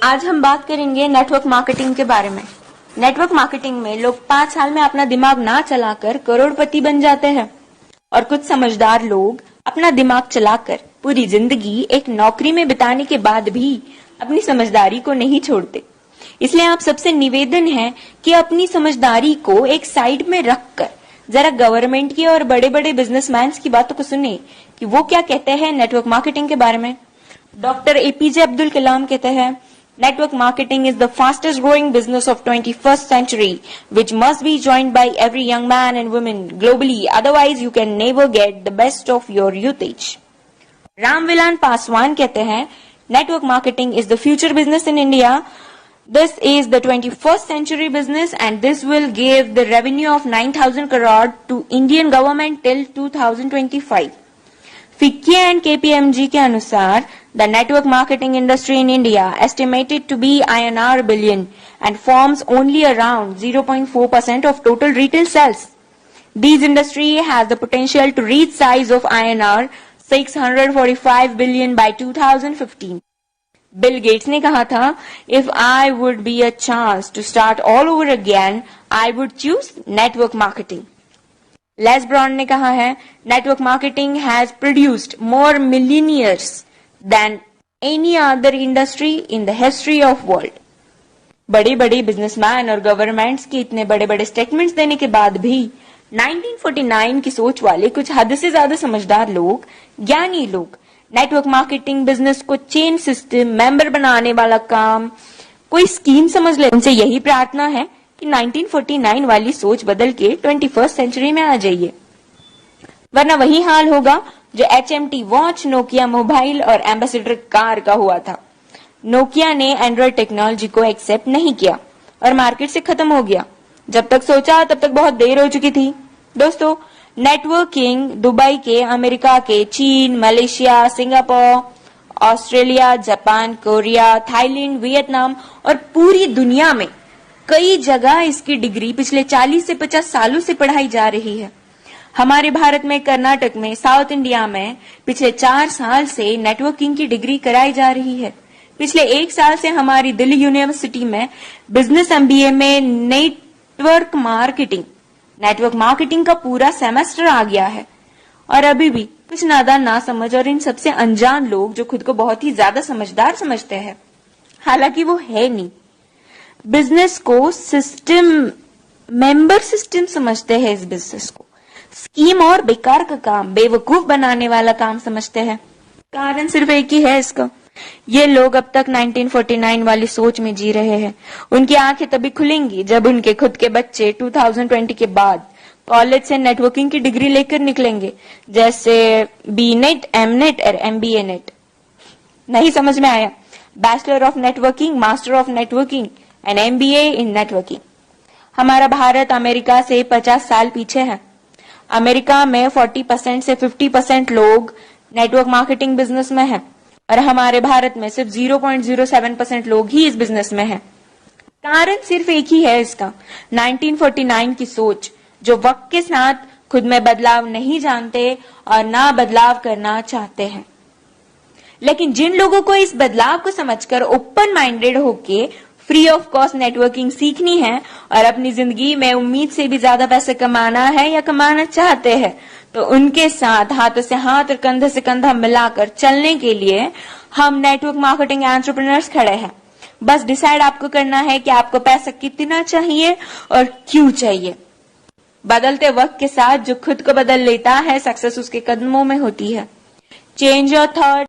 आज हम बात करेंगे नेटवर्क मार्केटिंग के बारे में। नेटवर्क मार्केटिंग में लोग 5 साल में अपना दिमाग ना चलाकर करोड़पति बन जाते हैं और कुछ समझदार लोग अपना दिमाग चलाकर पूरी जिंदगी एक नौकरी में बिताने के बाद भी अपनी समझदारी को नहीं छोड़ते। इसलिए आप सबसे निवेदन है कि अपनी समझदारी को एक साइड में रखकर जरा गवर्नमेंट की और बड़े बड़े बिजनेसमैन की बातों को सुने कि वो क्या कहते हैं नेटवर्क मार्केटिंग के बारे में। डॉक्टर एपीजे अब्दुल कलाम कहते हैं, network marketing is the fastest growing business of 21st century, which must be joined by every young man and woman globally, otherwise you can never get the best of your youthage. Ramvilas Paswan कहते हैं, network marketing is the future business in India. This is the 21st century business and this will give the revenue of 9,000 crore to Indian government till 2025. FICCI and KPMG के अनुसार the network marketing industry in India estimated to be INR billion and forms only around 0.4% of total retail sales. This industry has the potential to reach size of INR 645 billion by 2015. Bill Gates ने कहा था, if I would be a chance to start all over again, I would choose network marketing. Les Brown ने कहा है, network marketing has produced more millionaires than any other industry in the history of world. बड़े बड़े businessman और governments के इतने बड़े बड़े स्टेटमेंट्स देने के बाद भी 1949 की सोच वाले कुछ हद से ज्यादा समझदार लोग, ज्ञानी लोग नेटवर्क मार्केटिंग बिजनेस को चेन सिस्टम, मेंबर बनाने वाला काम कोई स्कीम समझ ले। उनसे यही प्रार्थना है कि 1949 वाली सोच बदल के 21st सेंचुरी में आ जाइए, वरना वही हाल होगा जो HMT वॉच, नोकिया मोबाइल और एम्बेसडर कार का हुआ था। नोकिया ने एंड्रॉइड टेक्नोलॉजी को एक्सेप्ट नहीं किया और मार्केट से खत्म हो गया। जब तक सोचा तब तक बहुत देर हो चुकी थी। दोस्तों, नेटवर्किंग दुबई के, अमेरिका के, चीन, Malaysia, Singapore, Australia, Japan, Korea, Thailand, Vietnam और पूरी दुनिया में कई जगह इसकी डिग्री पिछले 40 से 50 सालों से पढ़ाई जा रही है। हमारे भारत में, कर्नाटक में, साउथ इंडिया में पिछले 4 साल से नेटवर्किंग की डिग्री कराई जा रही है। पिछले 1 साल से हमारी दिल्ली यूनिवर्सिटी में बिजनेस MBA में नेटवर्क मार्केटिंग का पूरा सेमेस्टर आ गया है। और अभी भी कुछ नादान, ना समझ और इन सबसे अनजान लोग जो खुद को बहुत ही ज्यादा समझदार समझते हैं, हालांकि वो है नहीं, बिजनेस को सिस्टम, मेंबर सिस्टम समझते हैं। इस बिजनेस को स्कीम और बेकार का काम, बेवकूफ बनाने वाला काम समझते हैं। कारण सिर्फ एक ही है इसका, ये लोग अब तक 1949 वाली सोच में जी रहे हैं। उनकी आंखें तभी खुलेंगी जब उनके खुद के बच्चे 2020 के बाद कॉलेज से नेटवर्किंग की डिग्री लेकर निकलेंगे, जैसे BNet, MNet और MBA नेट। नहीं समझ में आया? Bachelor of networking, master of networking and MBA in networking. हमारा भारत अमेरिका से 50 साल पीछे है। अमेरिका में 40% से 50% लोग नेटवर्क मार्केटिंग बिजनेस में है और हमारे भारत में सिर्फ 0.07% लोग ही इस बिजनेस में है। कारण सिर्फ एक ही है इसका, 1949 की सोच, जो वक्त के साथ खुद में बदलाव नहीं जानते और ना बदलाव करना चाहते हैं। लेकिन जिन लोगों को इस बदलाव को समझकर ओपन माइंडेड होके फ्री ऑफ कॉस्ट नेटवर्किंग सीखनी है और अपनी जिंदगी में उम्मीद से भी ज्यादा पैसे कमाना है या कमाना चाहते हैं, तो उनके साथ हाथों से हाथ और कंधे से कंधा मिलाकर चलने के लिए हम नेटवर्क मार्केटिंग एंटरप्रेन्योर्स खड़े हैं। बस डिसाइड आपको करना है कि आपको पैसा कितना चाहिए और क्यों चाहिए। बदलते वक्त के साथ जो खुद को बदल लेता है, सक्सेस उसके कदमों में होती है। Change your thought,